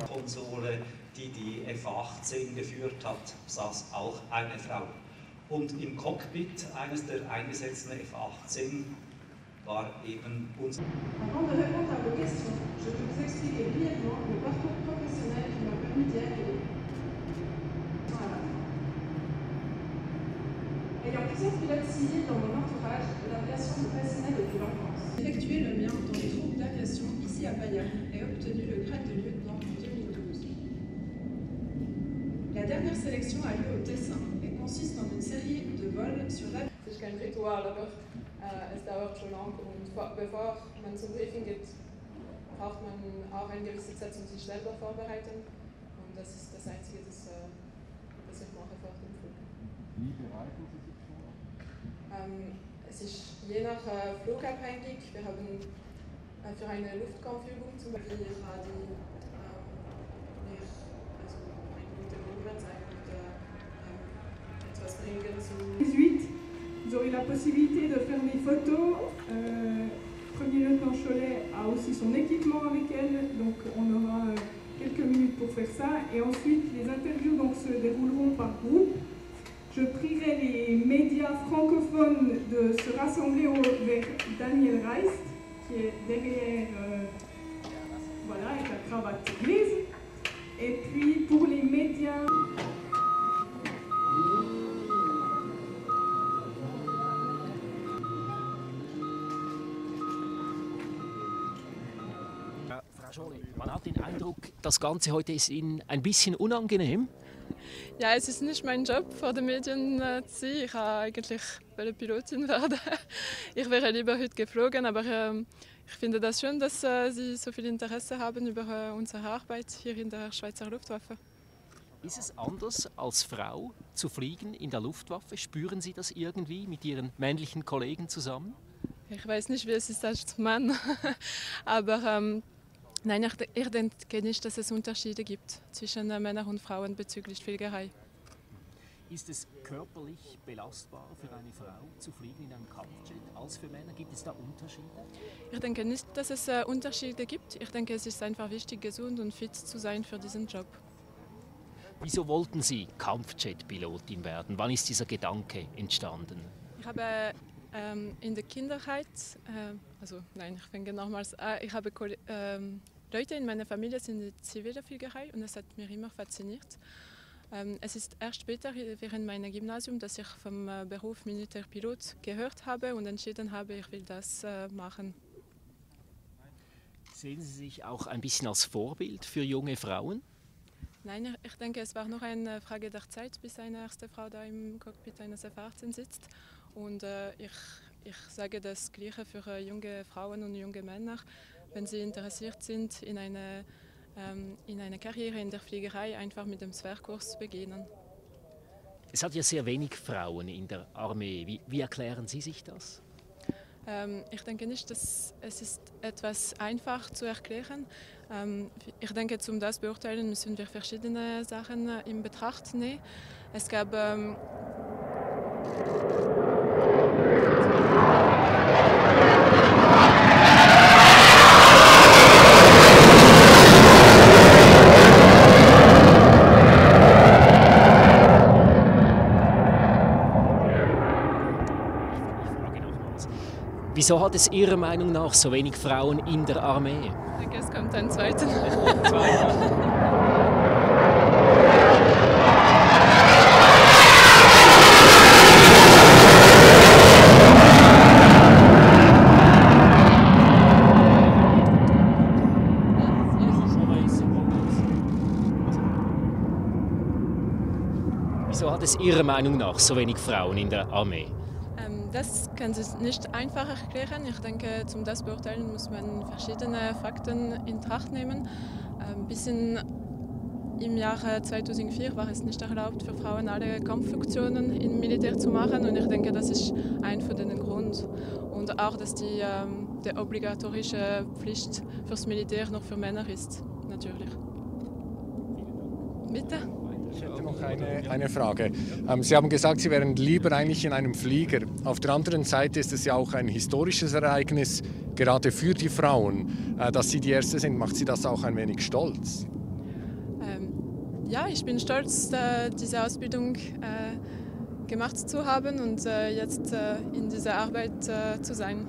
Konsole, die die F-18 geführt hat, saß auch eine Frau. Und im Cockpit eines der eingesetzten F-18 war eben unser... Avant de répondre à vos questions, je peux vous expliquer brièvement le parcours professionnel qui m'a permis d'y arriver. Ayant plusieurs pilotes civils dans mon entourage, l'aviation me fascinait depuis l'enfance. J'ai effectué le mien dans les troupes d'aviation ici à Bayonne et obtenu le grade de lieutenant en 2012. La dernière sélection a lieu au Tessin et consiste en une série de vols sur l'avion. Es ist kein Ritual, aber es dauert schon lang und bevor man zum Briefing geht, braucht man auch eine gewisse Zeit, um sich selber vorbereiten und das ist das Einzige, das ich mache vor dem Flug. Wie bereiten Sie sich vor? Es ist je nach Flug abhängig. Wir haben für eine Luftkampfübung zum Beispiel eine gute Grundlage und etwas bringen zu... 18, vous aurez la possibilité de faire des photos. Premier lieutenant Cholet a aussi son équipement avec elle, donc on aura quelques minutes pour faire ça. Et ensuite, les interviews donc, se dérouleront par groupe. Je prierai les médias francophones de se rassembler vers Daniel Reist, qui est derrière, voilà, avec la cravate grise. Et puis pour les médias... Frau Scholle, man hat den Eindruck, das Ganze heute ist Ihnen ein bisschen unangenehm. Ja, es ist nicht mein Job, vor den Medien zu sein. Ich wollte eigentlich Pilotin werden. Ich wäre lieber heute geflogen, aber ich finde das schön, dass Sie so viel Interesse haben über unsere Arbeit hier in der Schweizer Luftwaffe. Ist es anders als Frau zu fliegen in der Luftwaffe? Spüren Sie das irgendwie mit Ihren männlichen Kollegen zusammen? Ich weiß nicht, wie es ist als Mann, aber nein, ich denke nicht, dass es Unterschiede gibt zwischen Männern und Frauen bezüglich Fliegerei. Ist es körperlich belastbar für eine Frau zu fliegen in einem Kampfjet als für Männer? Gibt es da Unterschiede? Ich denke nicht, dass es Unterschiede gibt. Ich denke, es ist einfach wichtig, gesund und fit zu sein für diesen Job. Wieso wollten Sie Kampfjet-Pilotin werden? Wann ist dieser Gedanke entstanden? Ich habe in der Kindheit, ich fange nochmals an, ich habe Leute in meiner Familie sind in der zivilen Fliegerei und das hat mich immer fasziniert. Es ist erst später während meinem Gymnasium, dass ich vom Beruf Militärpilot gehört habe und entschieden habe, ich will das machen. Sehen Sie sich auch ein bisschen als Vorbild für junge Frauen? Nein, ich denke, es war noch eine Frage der Zeit, bis eine erste Frau da im Cockpit eines F-18 sitzt. Und ich sage das Gleiche für junge Frauen und junge Männer, wenn sie interessiert sind in eine Karriere in der Fliegerei, einfach mit dem Sphärkurs beginnen. Es hat ja sehr wenig Frauen in der Armee. Wie erklären Sie sich das? Ich denke nicht, dass es ist etwas einfach zu erklären. Ich denke, um das beurteilen, müssen wir verschiedene Sachen in Betracht nehmen. Es gab Wieso hat es Ihrer Meinung nach so wenig Frauen in der Armee? Ich denke, es kommt ein zweiter. Wieso hat es Ihrer Meinung nach so wenig Frauen in der Armee? Das kann sich nicht einfach erklären. Ich denke, um das beurteilen muss man verschiedene Fakten in Betracht nehmen. Im Jahre 2004 war es nicht erlaubt, für Frauen alle Kampffunktionen im Militär zu machen. Und ich denke, das ist ein von den Gründen. Und auch, dass die obligatorische Pflicht fürs Militär noch für Männer ist, natürlich. Bitte? Ich hätte noch eine Frage. Sie haben gesagt, Sie wären lieber eigentlich in einem Flieger. Auf der anderen Seite ist es ja auch ein historisches Ereignis, gerade für die Frauen. Dass Sie die Erste sind, macht Sie das auch ein wenig stolz? Ja, ich bin stolz, diese Ausbildung gemacht zu haben und jetzt in dieser Arbeit zu sein.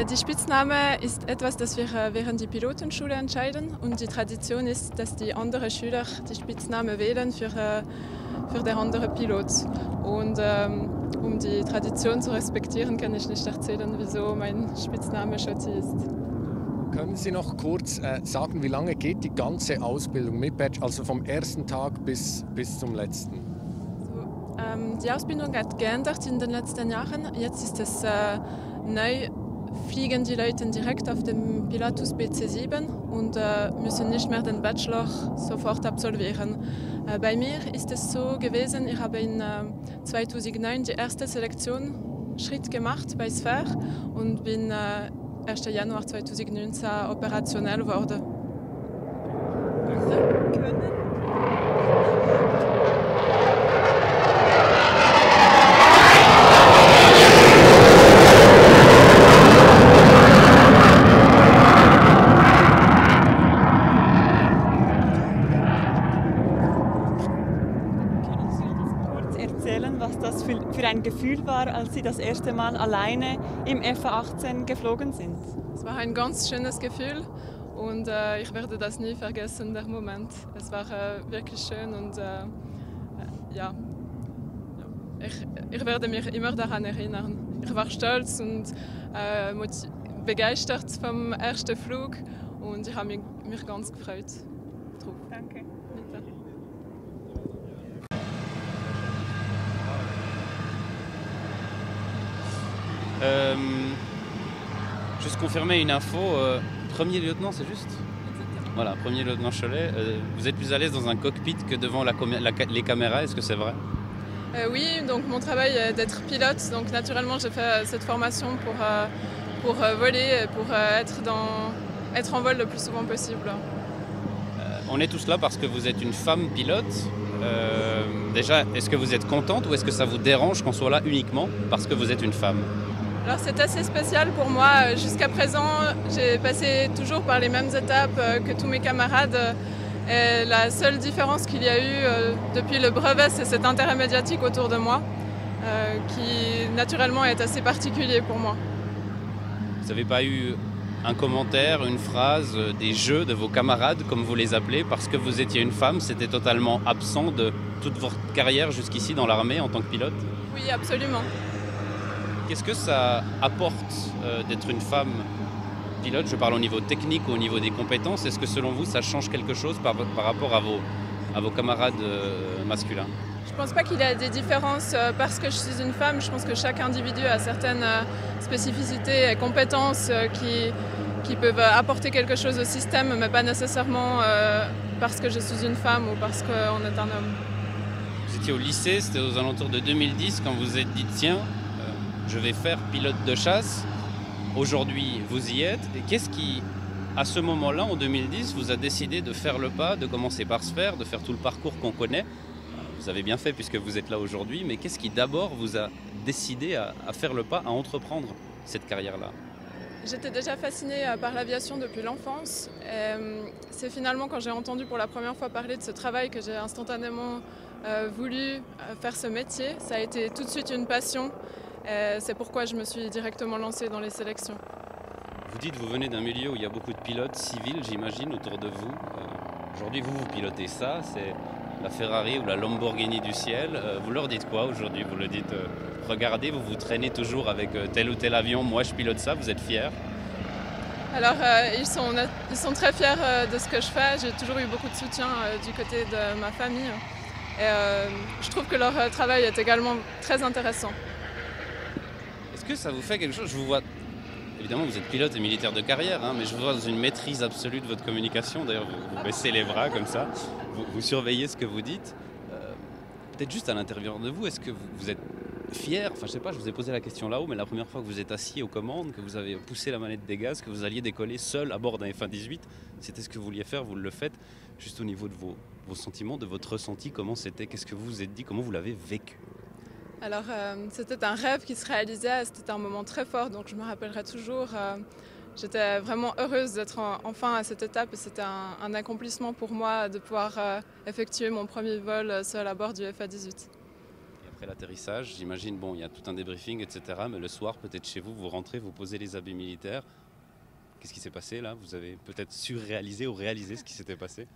Die Spitzname ist etwas, das wir während der Pilotenschule entscheiden, und die Tradition ist, dass die anderen Schüler die Spitznamen wählen für den anderen Pilot. Und um die Tradition zu respektieren, kann ich nicht erzählen, wieso mein Spitzname Schotti ist. Können Sie noch kurz sagen, wie lange geht die ganze Ausbildung mit Badge, also vom ersten Tag bis zum letzten? Die Ausbildung hat geändert in den letzten Jahren. Jetzt ist es neu. Fliegen die Leute direkt auf dem Pilatus BC7 und müssen nicht mehr den Bachelor sofort absolvieren. Bei mir ist es so gewesen, ich habe in 2009 die erste Selektionsschritt gemacht bei Sphere und bin 1. Januar 2019 operationell geworden. Was das für ein Gefühl war, als Sie das erste Mal alleine im FA-18 geflogen sind? Es war ein ganz schönes Gefühl und ich werde das nie vergessen, der Moment. Es war wirklich schön und ja, ich werde mich immer daran erinnern. Ich war stolz und begeistert vom ersten Flug und ich habe mich ganz gefreut drauf. Danke. Juste confirmer une info, premier lieutenant c'est juste? Voilà, premier lieutenant Cholet, vous êtes plus à l'aise dans un cockpit que devant les caméras, est-ce que c'est vrai? Oui, donc mon travail est d'être pilote, donc naturellement j'ai fait cette formation pour voler et pour être en vol le plus souvent possible. On est tous là parce que vous êtes une femme pilote. Déjà, est-ce que vous êtes contente ou est-ce que ça vous dérange qu'on soit là uniquement parce que vous êtes une femme? Alors c'est assez spécial pour moi. Jusqu'à présent, j'ai passé toujours par les mêmes étapes que tous mes camarades. Et la seule différence qu'il y a eu depuis le brevet, c'est cet intérêt médiatique autour de moi, qui naturellement est assez particulier pour moi. Vous n'avez pas eu un commentaire, une phrase, des jeux de vos camarades, comme vous les appelez, parce que vous étiez une femme, c'était totalement absent de toute votre carrière jusqu'ici dans l'armée en tant que pilote? Oui, absolument. Qu'est-ce que ça apporte d'être une femme pilote? Je parle au niveau technique ou au niveau des compétences. Est-ce que selon vous, ça change quelque chose par rapport à vos camarades masculins? Je ne pense pas qu'il y a des différences parce que je suis une femme. Je pense que chaque individu a certaines spécificités et compétences qui peuvent apporter quelque chose au système, mais pas nécessairement parce que je suis une femme ou parce qu'on est un homme. Vous étiez au lycée, c'était aux alentours de 2010 quand vous vous êtes dit tiens, je vais faire pilote de chasse. Aujourd'hui, vous y êtes. Et qu'est-ce qui, à ce moment-là, en 2010, vous a décidé de faire le pas, de commencer par Sphere, de faire tout le parcours qu'on connaît? Vous avez bien fait puisque vous êtes là aujourd'hui, mais qu'est-ce qui d'abord vous a décidé à faire le pas, à entreprendre cette carrière-là? J'étais déjà fascinée par l'aviation depuis l'enfance. C'est finalement quand j'ai entendu pour la première fois parler de ce travail que j'ai instantanément voulu faire ce métier. Ça a été tout de suite une passion. C'est pourquoi je me suis directement lancée dans les sélections. Vous dites que vous venez d'un milieu où il y a beaucoup de pilotes civils, j'imagine, autour de vous. Aujourd'hui, vous pilotez ça. la Ferrari ou la Lamborghini du ciel, vous leur dites quoi aujourd'hui? Vous leur dites regardez, vous vous traînez toujours avec tel ou tel avion, moi je pilote ça, vous êtes fiers? Alors, ils sont très fiers de ce que je fais. J'ai toujours eu beaucoup de soutien du côté de ma famille. Et je trouve que leur travail est également très intéressant. Est-ce que ça vous fait quelque chose? Je vous vois, évidemment vous êtes pilote et militaire de carrière, hein, mais je vous vois dans une maîtrise absolue de votre communication. D'ailleurs, vous baissez les bras comme ça, vous surveillez ce que vous dites. Peut-être juste à l'intérieur de vous, est-ce que vous êtes fier? Enfin, je sais pas, je vous ai posé la question là-haut, mais la première fois que vous êtes assis aux commandes, que vous avez poussé la manette des gaz, que vous alliez décoller seul à bord d'un F-118, c'était ce que vous vouliez faire, vous le faites. Juste au niveau de vos sentiments, de votre ressenti, comment c'était? Qu'est-ce que vous vous êtes dit? Comment vous l'avez vécu? Alors, c'était un rêve qui se réalisait, c'était un moment très fort, donc je me rappellerai toujours. J'étais vraiment heureuse d'être enfin à cette étape et c'était un accomplissement pour moi de pouvoir effectuer mon premier vol seul à bord du F-118. Après l'atterrissage, j'imagine, bon, il y a tout un débriefing, etc. Mais le soir, peut-être chez vous, vous rentrez, vous posez les habits militaires. Qu'est-ce qui s'est passé là? Vous avez peut-être surréalisé ou réalisé ce qui s'était passé?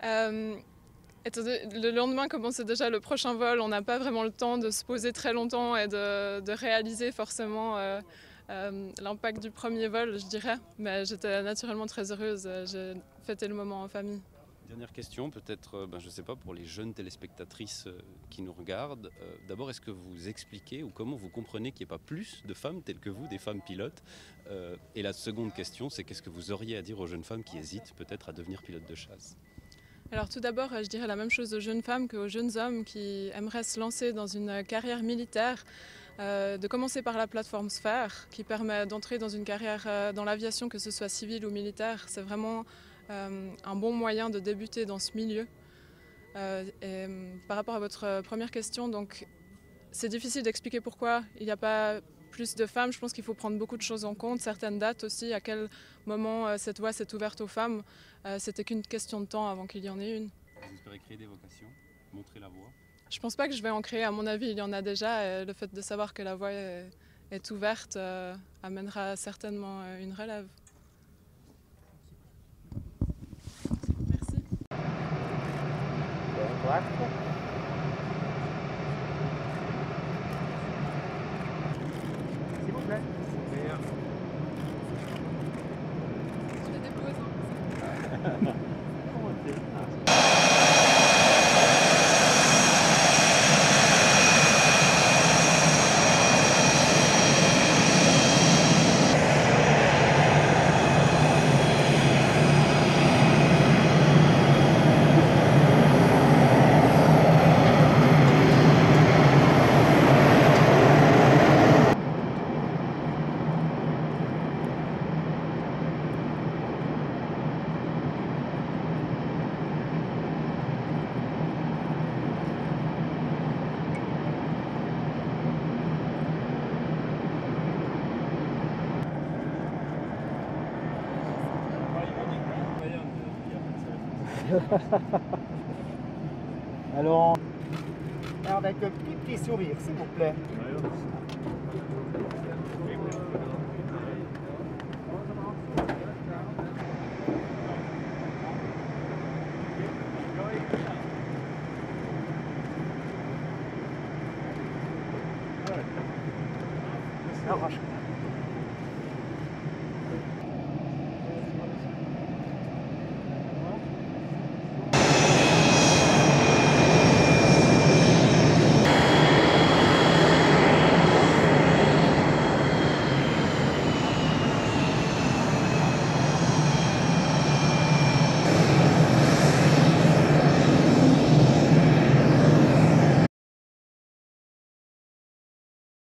Le lendemain commençait déjà le prochain vol. On n'a pas vraiment le temps de se poser très longtemps et de réaliser forcément l'impact du premier vol, je dirais. Mais j'étais naturellement très heureuse. J'ai fêté le moment en famille. Dernière question, peut-être, je ne sais pas, pour les jeunes téléspectatrices qui nous regardent. D'abord, est-ce que vous expliquez ou comment vous comprenez qu'il n'y ait pas plus de femmes telles que vous, des femmes pilotes? Et la seconde question, c'est qu'est-ce que vous auriez à dire aux jeunes femmes qui hésitent peut-être à devenir pilotes de chasse? Alors tout d'abord, je dirais la même chose aux jeunes femmes qu'aux jeunes hommes qui aimeraient se lancer dans une carrière militaire. De commencer par la plateforme Sphère, qui permet d'entrer dans une carrière dans l'aviation, que ce soit civile ou militaire. C'est vraiment un bon moyen de débuter dans ce milieu. Et par rapport à votre première question, donc c'est difficile d'expliquer pourquoi il n'y a pas plus de femmes. Je pense qu'il faut prendre beaucoup de choses en compte, certaines dates aussi, à quel moment cette voie s'est ouverte aux femmes. C'était qu'une question de temps avant qu'il y en ait une. Vous espérez créer des vocations, montrer la voie? Je ne pense pas que je vais en créer, à mon avis il y en a déjà. Et le fait de savoir que la voie est ouverte amènera certainement une relève. Merci. S'il vous plaît. Je le dépose. Alors, avec un petit sourire, s'il vous plaît. Arrache.